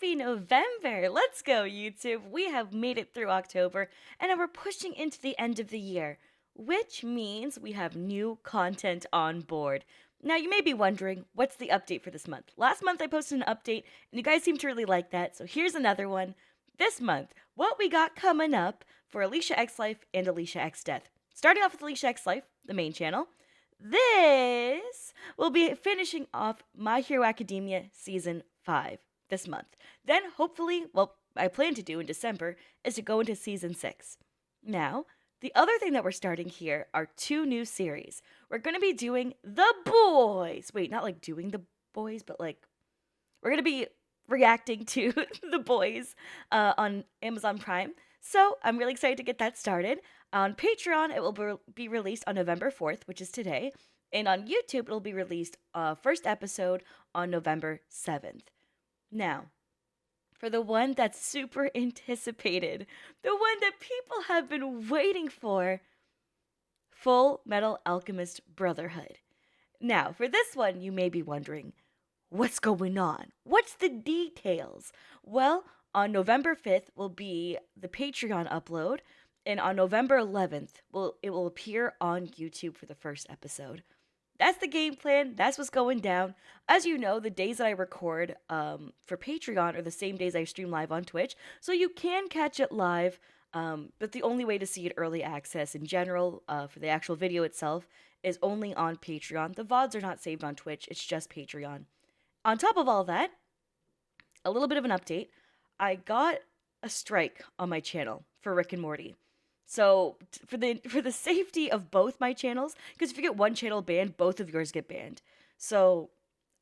Happy November! Let's go, YouTube! We have made it through October, and now we're pushing into the end of the year, which means we have new content on board. Now, you may be wondering, what's the update for this month? Last month I posted an update, and you guys seem to really like that, so here's another one. This month, what we got coming up for Aliciaxlife and Aliciaxdeath. Starting off with Aliciaxlife, the main channel. This will be finishing off My Hero Academia Season 5 this month. Then, hopefully, what I plan to do in December is to go into Season 6. Now, the other thing that we're starting here are two new series. We're going to be doing The Boys. Wait, not like doing The Boys, but like we're going to be reacting to The Boys on Amazon Prime. So I'm really excited to get that started. On Patreon, it will be released on November 4th, which is today. And on YouTube, it'll be released first episode on November 7th. Now, for the one that's super anticipated, the one that people have been waiting for, Full Metal Alchemist Brotherhood. Now, for this one, you may be wondering, what's going on? What's the details? Well, on November 5th will be the Patreon upload, and on November 11th, it will appear on YouTube for the first episode. That's the game plan. That's what's going down. As you know, the days that I record for Patreon are the same days I stream live on Twitch, so you can catch it live, but the only way to see it early access in general for the actual video itself is only on Patreon. The VODs are not saved on Twitch. It's just Patreon. On top of all that, a little bit of an update. I got a strike on my channel for Rick and Morty. So for the safety of both my channels, because if you get one channel banned, both of yours get banned. So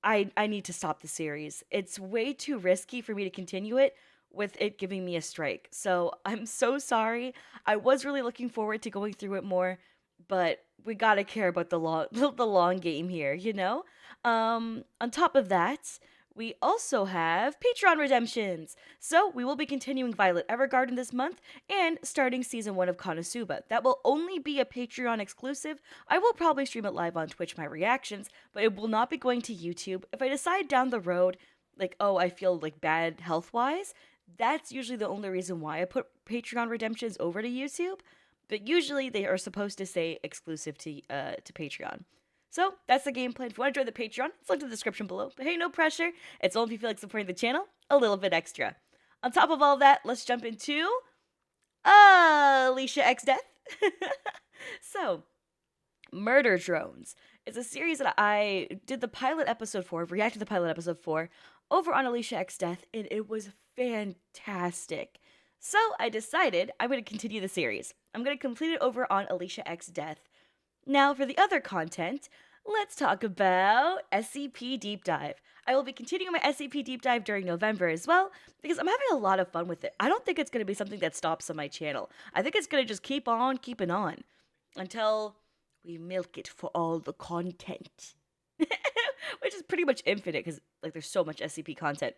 I need to stop the series. It's way too risky for me to continue it with it giving me a strike. So I'm so sorry. I was really looking forward to going through it more, but we gotta care about the long game here, you know? On top of that, we also have Patreon redemptions. So we will be continuing Violet Evergarden this month and starting season 1 of Konosuba. That will only be a Patreon exclusive. I will probably stream it live on Twitch, my reactions, but it will not be going to YouTube. If I decide down the road, like, oh, I feel like bad health-wise, that's usually the only reason why I put Patreon redemptions over to YouTube. But usually they are supposed to say exclusive to Patreon. So that's the game plan. If you want to join the Patreon, it's linked in the description below. But hey, no pressure. It's only if you feel like supporting the channel a little bit extra. On top of all that, let's jump into Aliciaxdeath. So, Murder Drones. It's a series that I did the pilot episode for, reacted to the pilot episode for, over on Aliciaxdeath, and it was fantastic. So I decided I'm going to continue the series. I'm going to complete it over on Aliciaxdeath. Now, for the other content, let's talk about SCP Deep Dive. I will be continuing my SCP Deep Dive during November as well, because I'm having a lot of fun with it. I don't think it's going to be something that stops on my channel. I think it's going to just keep on keeping on until we milk it for all the content. Which is pretty much infinite, because like there's so much SCP content.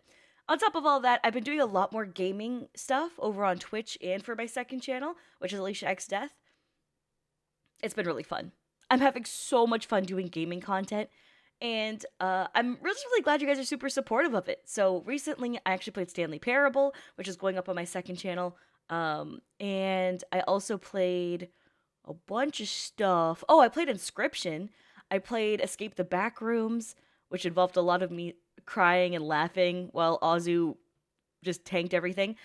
On top of all that, I've been doing a lot more gaming stuff over on Twitch and for my second channel, which is Aliciaxdeath. It's been really fun. I'm having so much fun doing gaming content, and I'm really glad you guys are super supportive of it. So recently, I actually played Stanley Parable, which is going up on my second channel, and I also played a bunch of stuff. Oh, I played Inscription. I played Escape the Backrooms, which involved a lot of me crying and laughing while Azu just tanked everything.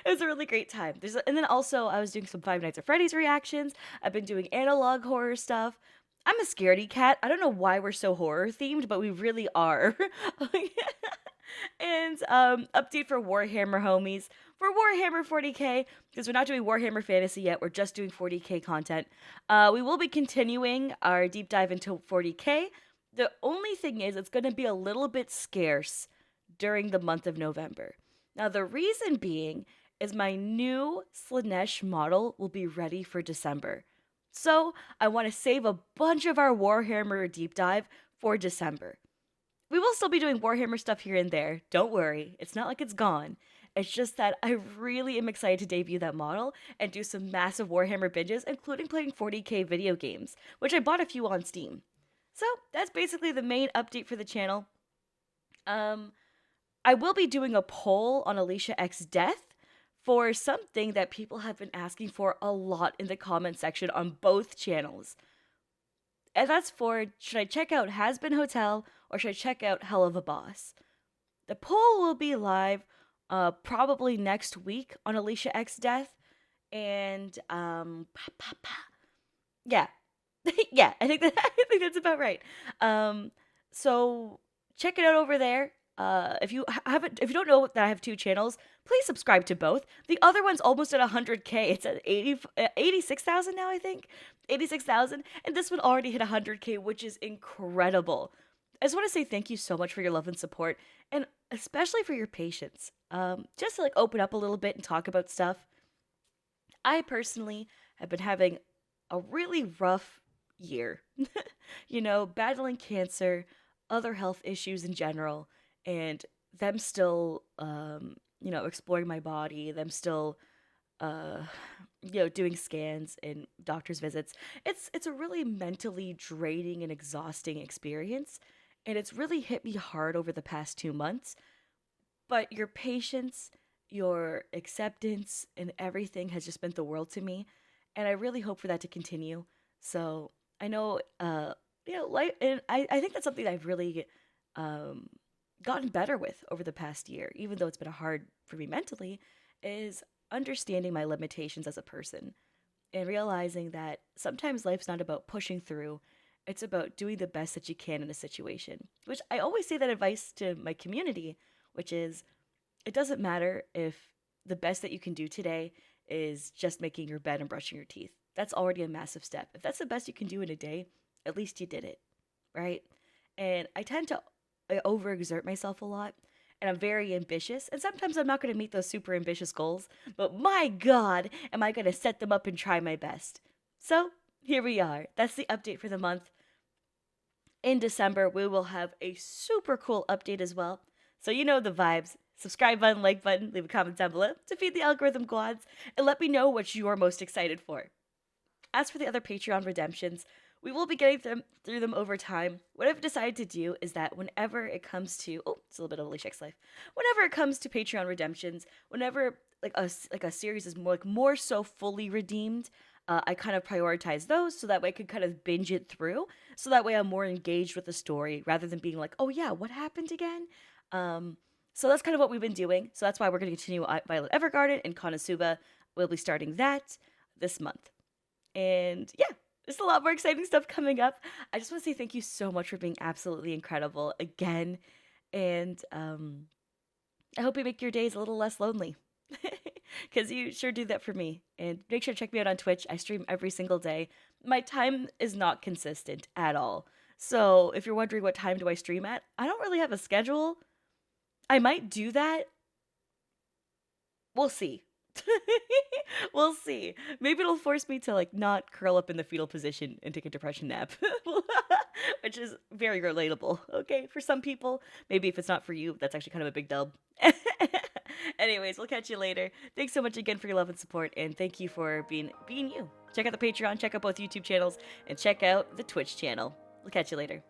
It was a really great time. And then also I was doing some Five Nights at Freddy's reactions. I've been doing analog horror stuff. I'm a scaredy cat. I don't know why we're so horror themed, but we really are. And update for Warhammer homies. For Warhammer 40k, because we're not doing Warhammer Fantasy yet, we're just doing 40k content. We will be continuing our deep dive into 40k. The only thing is it's going to be a little bit scarce during the month of November. Now, the reason being is my new Slanesh model will be ready for December. So, I want to save a bunch of our Warhammer deep dive for December. We will still be doing Warhammer stuff here and there. Don't worry. It's not like it's gone. It's just that I really am excited to debut that model and do some massive Warhammer binges, including playing 40k video games, which I bought a few on Steam. So, that's basically the main update for the channel. I will be doing a poll on Alicia X death for something that people have been asking for a lot in the comment section on both channels. And that's for, should I check out Has Been Hotel or should I check out Hell of a Boss? The poll will be live probably next week on Alicia X death. And yeah. Yeah, I think that's about right. Um so check it out over there. If you haven't, if you don't know that I have two channels, please subscribe to both. The other one's almost at 100K. It's at 86,000 now, I think. 86,000, and this one already hit 100K, which is incredible. I just want to say thank you so much for your love and support, and especially for your patience. Just to like open up a little bit and talk about stuff. I personally have been having a really rough year. You know, battling cancer, other health issues in general, and them still, exploring my body, them still, uh, doing scans and doctor's visits. It's a really mentally draining and exhausting experience, and it's really hit me hard over the past 2 months. But your patience, your acceptance, and everything has just meant the world to me. And I really hope for that to continue. So I know, life, and I think that's something that I've really um, gotten better with over the past year, even though it's been hard for me mentally, is understanding my limitations as a person and realizing that sometimes life's not about pushing through. It's about doing the best that you can in a situation, which I always say that advice to my community, which is it doesn't matter if the best that you can do today is just making your bed and brushing your teeth. That's already a massive step. If that's the best you can do in a day, at least you did it, right? And I tend to overexert myself a lot, and I'm very ambitious. And sometimes I'm not going to meet those super ambitious goals, but my God, am I going to set them up and try my best. So here we are. That's the update for the month. In December, we will have a super cool update as well. So you know the vibes. Subscribe button, like button, leave a comment down below to feed the algorithm gods, and let me know what you're most excited for. As for the other Patreon redemptions, we will be getting through them over time. What I've decided to do is that whenever it comes to it's a little bit of Aliciaxlife. Whenever it comes to Patreon redemptions, whenever like a series is more so fully redeemed, I kind of prioritize those so that way I could kind of binge it through. So that way I'm more engaged with the story rather than being like, oh yeah, what happened again? So that's kind of what we've been doing. So that's why we're going to continue Violet Evergarden and Konosuba. We'll be starting that this month. And yeah, there's a lot more exciting stuff coming up. I just want to say thank you so much for being absolutely incredible again. And I hope you make your days a little less lonely. Because you sure do that for me. And make sure to check me out on Twitch. I stream every single day. My time is not consistent at all. So if you're wondering what time do I stream at, I don't really have a schedule. I might do that. We'll see. We'll see. Maybe it'll force me to like not curl up in the fetal position and take a depression nap, which is very relatable. Okay, for some people, maybe if it's not for you, that's actually kind of a big dub. Anyways, we'll catch you later. Thanks so much again for your love and support, and thank you for being you. Check out the Patreon, check out both YouTube channels, and check out the Twitch channel. We'll catch you later.